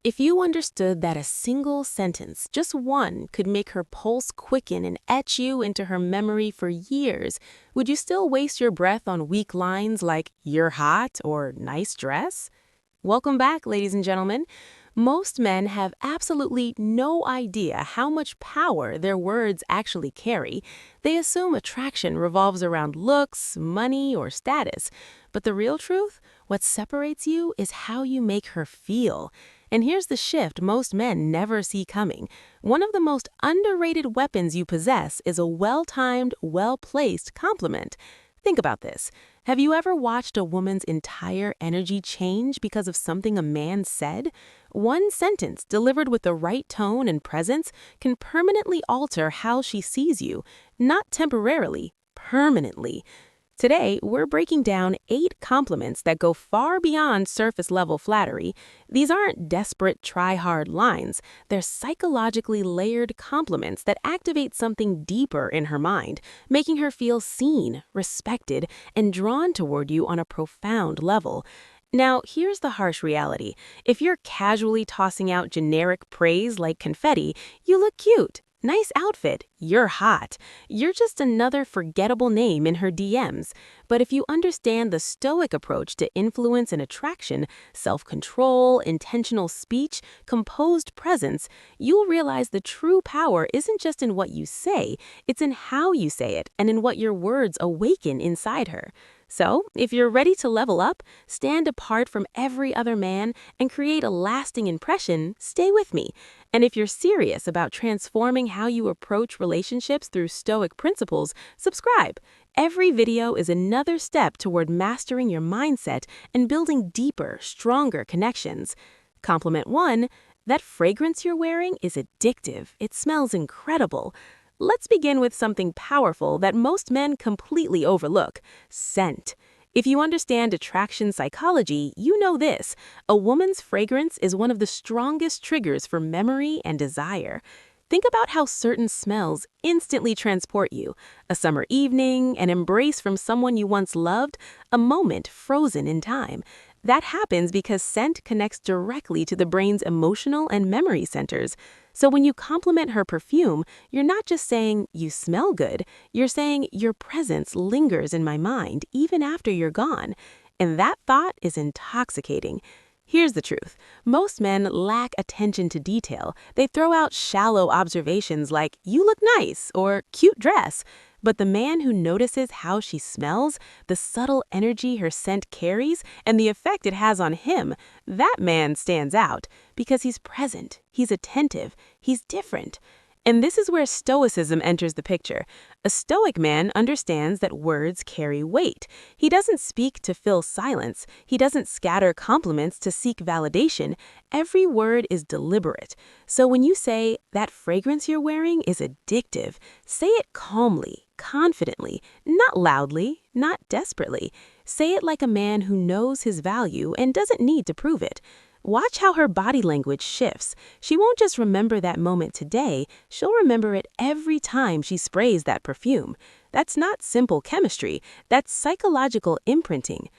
If you understood that a single sentence, just one, could make her pulse quicken and etch you into her memory for years, would you still waste your breath on weak lines like, "you're hot" or "nice dress"? Welcome back, ladies and gentlemen. Most men have absolutely no idea how much power their words actually carry. They assume attraction revolves around looks, money, or status. But the real truth? What separates you is how you make her feel. And here's the shift most men never see coming. One of the most underrated weapons you possess is a well-timed, well-placed compliment. Think about this. Have you ever watched a woman's entire energy change because of something a man said? One sentence delivered with the right tone and presence can permanently alter how she sees you, not temporarily, permanently. Today, we're breaking down 8 compliments that go far beyond surface-level flattery. These aren't desperate, try-hard lines. They're psychologically layered compliments that activate something deeper in her mind, making her feel seen, respected, and drawn toward you on a profound level. Now, here's the harsh reality. If you're casually tossing out generic praise like confetti, you look cute. Nice outfit, you're hot. You're just another forgettable name in her DMs. But if you understand the stoic approach to influence and attraction, self-control, intentional speech, composed presence, you'll realize the true power isn't just in what you say, it's in how you say it and in what your words awaken inside her. So, if you're ready to level up, stand apart from every other man, and create a lasting impression, stay with me. And if you're serious about transforming how you approach relationships through Stoic principles, subscribe. Every video is another step toward mastering your mindset and building deeper, stronger connections. Compliment 1, that fragrance you're wearing is addictive. It smells incredible. Let's begin with something powerful that most men completely overlook: scent. If you understand attraction psychology, you know this. A woman's fragrance is one of the strongest triggers for memory and desire. Think about how certain smells instantly transport you. A summer evening, an embrace from someone you once loved, a moment frozen in time. That happens because scent connects directly to the brain's emotional and memory centers. So when you compliment her perfume, you're not just saying, "you smell good," you're saying, "your presence lingers in my mind even after you're gone." And that thought is intoxicating. Here's the truth. Most men lack attention to detail. They throw out shallow observations like, "you look nice," or "cute dress." But the man who notices how she smells, the subtle energy her scent carries, and the effect it has on him, that man stands out because he's present, he's attentive, he's different. And this is where stoicism enters the picture. A stoic man understands that words carry weight. He doesn't speak to fill silence. He doesn't scatter compliments to seek validation. Every word is deliberate. So when you say, "that fragrance you're wearing is addictive," say it calmly, confidently, not loudly, not desperately. Say it like a man who knows his value and doesn't need to prove it. Watch how her body language shifts. She won't just remember that moment today, she'll remember it every time she sprays that perfume. That's not simple chemistry, that's psychological imprinting.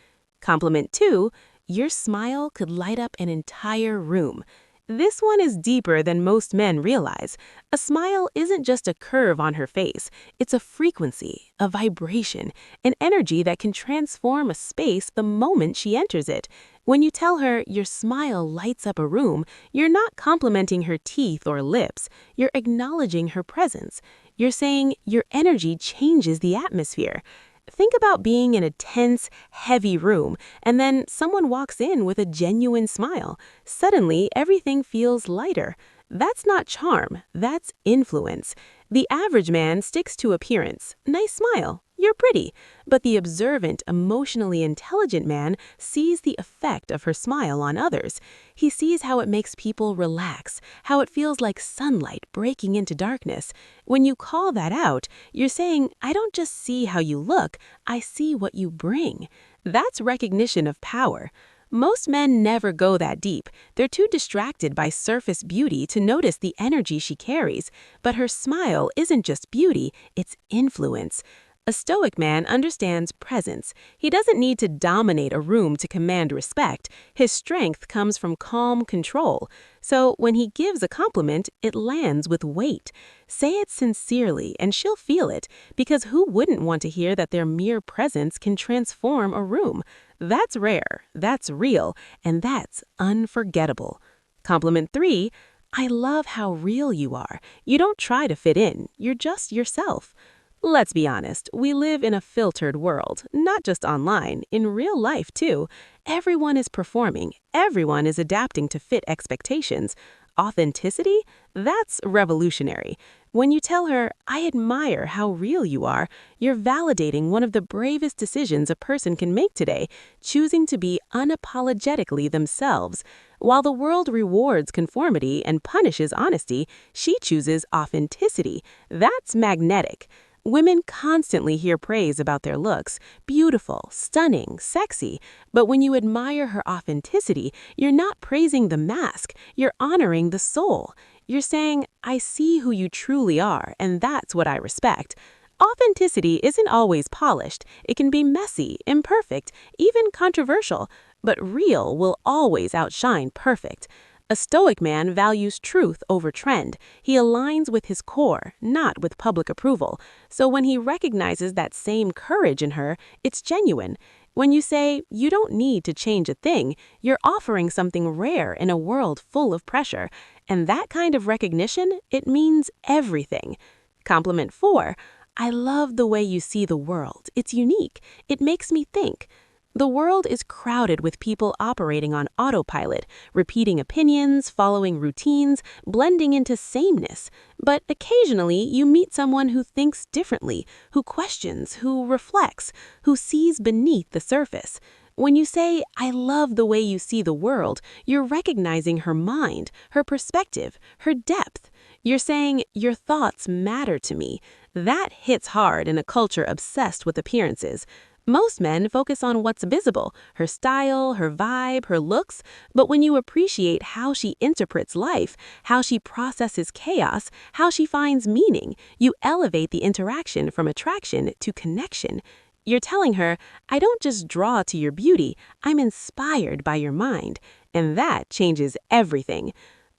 Compliment 2, your smile could light up an entire room. This one is deeper than most men realize. A smile isn't just a curve on her face. It's a frequency, a vibration, an energy that can transform a space the moment she enters it. When you tell her your smile lights up a room, you're not complimenting her teeth or lips. You're acknowledging her presence. You're saying your energy changes the atmosphere. Think about being in a tense, heavy room, and then someone walks in with a genuine smile. Suddenly, everything feels lighter. That's not charm, that's influence. The average man sticks to appearance. Nice smile, you're pretty. But the observant, emotionally intelligent man sees the effect of her smile on others. He sees how it makes people relax, how it feels like sunlight breaking into darkness. When you call that out, you're saying, "I don't just see how you look, I see what you bring." That's recognition of power. Most men never go that deep. They're too distracted by surface beauty to notice the energy she carries. But her smile isn't just beauty, it's influence. A stoic man understands presence. He doesn't need to dominate a room to command respect. His strength comes from calm control. So when he gives a compliment, it lands with weight. Say it sincerely and she'll feel it, because who wouldn't want to hear that their mere presence can transform a room? That's rare, that's real, and that's unforgettable. Compliment 3, I love how real you are. You don't try to fit in, you're just yourself. Let's be honest, we live in a filtered world, not just online, in real life too. Everyone is performing, everyone is adapting to fit expectations. Authenticity? That's revolutionary. When you tell her, I admire how real you are, you're validating one of the bravest decisions a person can make today, choosing to be unapologetically themselves. While the world rewards conformity and punishes honesty, she chooses authenticity. That's magnetic. Women constantly hear praise about their looks, beautiful, stunning, sexy, but when you admire her authenticity, you're not praising the mask, you're honoring the soul. You're saying, I see who you truly are, and that's what I respect. Authenticity isn't always polished. It can be messy, imperfect, even controversial, but real will always outshine perfect. A stoic man values truth over trend. He aligns with his core, not with public approval. So when he recognizes that same courage in her, it's genuine. When you say, you don't need to change a thing, you're offering something rare in a world full of pressure. And that kind of recognition, it means everything. Compliment 4, I love the way you see the world. It's unique. It makes me think. The world is crowded with people operating on autopilot, repeating opinions, following routines, blending into sameness. But occasionally, you meet someone who thinks differently, who questions, who reflects, who sees beneath the surface. When you say, I love the way you see the world, you're recognizing her mind, her perspective, her depth. You're saying, your thoughts matter to me. That hits hard in a culture obsessed with appearances. Most men focus on what's visible, her style, her vibe, her looks, but when you appreciate how she interprets life, how she processes chaos, how she finds meaning, you elevate the interaction from attraction to connection. You're telling her, I don't just draw to your beauty, I'm inspired by your mind, and that changes everything.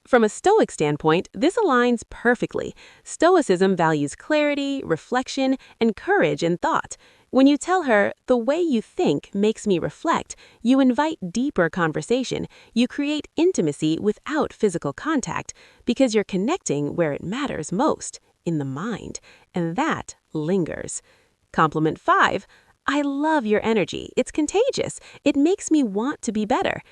From a Stoic standpoint, this aligns perfectly. Stoicism values clarity, reflection, and courage in thought. When you tell her, the way you think makes me reflect, you invite deeper conversation. You create intimacy without physical contact because you're connecting where it matters most, in the mind, and that lingers. Compliment 5, I love your energy. It's contagious. It makes me want to be better.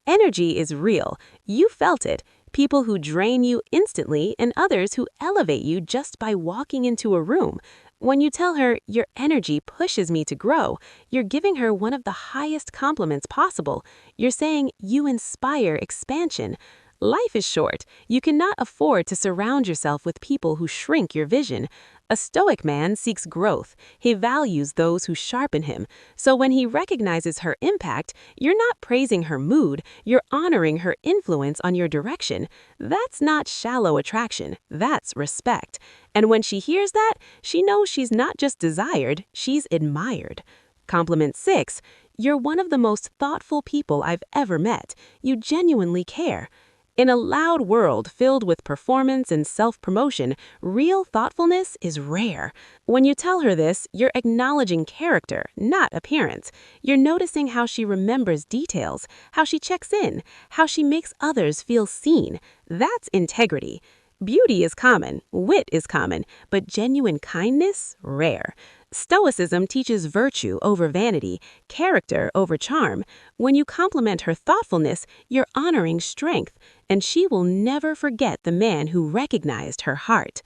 Energy is real. You felt it. People who drain you instantly and others who elevate you just by walking into a room. When you tell her, your energy pushes me to grow, you're giving her one of the highest compliments possible. You're saying, you inspire expansion. Life is short. You cannot afford to surround yourself with people who shrink your vision. A stoic man seeks growth. He values those who sharpen him. So when he recognizes her impact, you're not praising her mood, you're honoring her influence on your direction. That's not shallow attraction, that's respect. And when she hears that, she knows she's not just desired, she's admired. Compliment 6, you're one of the most thoughtful people I've ever met. You genuinely care. In a loud world filled with performance and self-promotion, real thoughtfulness is rare. When you tell her this, you're acknowledging character, not appearance. You're noticing how she remembers details, how she checks in, how she makes others feel seen. That's integrity. Beauty is common, wit is common, but genuine kindness, rare. Stoicism teaches virtue over vanity, character over charm. When you compliment her thoughtfulness, you're honoring strength, and she will never forget the man who recognized her heart.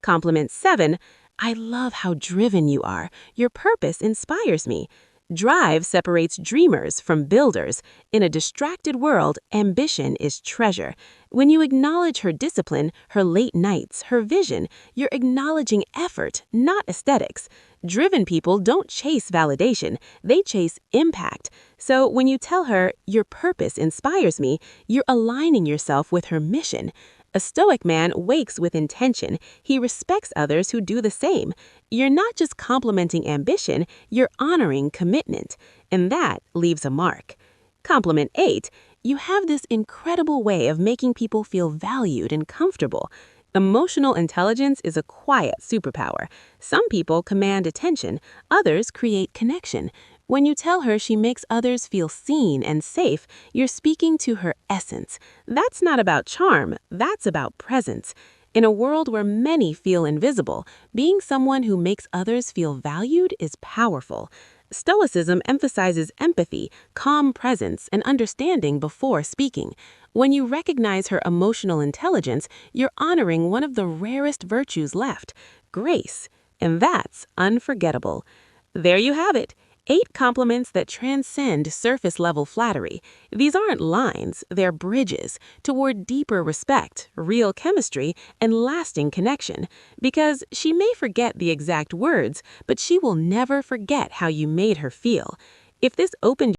Compliment 7, I love how driven you are. Your purpose inspires me. Drive separates dreamers from builders. In a distracted world, ambition is treasure. When you acknowledge her discipline, her late nights, her vision, you're acknowledging effort, not aesthetics. Driven people don't chase validation, they chase impact. So when you tell her, your purpose inspires me, you're aligning yourself with her mission. A stoic man wakes with intention. He respects others who do the same. You're not just complimenting ambition, you're honoring commitment. And that leaves a mark. Compliment 8. You have this incredible way of making people feel valued and comfortable. Emotional intelligence is a quiet superpower. Some people command attention, others create connection. When you tell her she makes others feel seen and safe, you're speaking to her essence. That's not about charm, that's about presence. In a world where many feel invisible, being someone who makes others feel valued is powerful. Stoicism emphasizes empathy, calm presence, and understanding before speaking. When you recognize her emotional intelligence, you're honoring one of the rarest virtues left, grace. And that's unforgettable. There you have it. 8 compliments that transcend surface-level flattery. These aren't lines, they're bridges toward deeper respect, real chemistry, and lasting connection. Because she may forget the exact words, but she will never forget how you made her feel. If this opened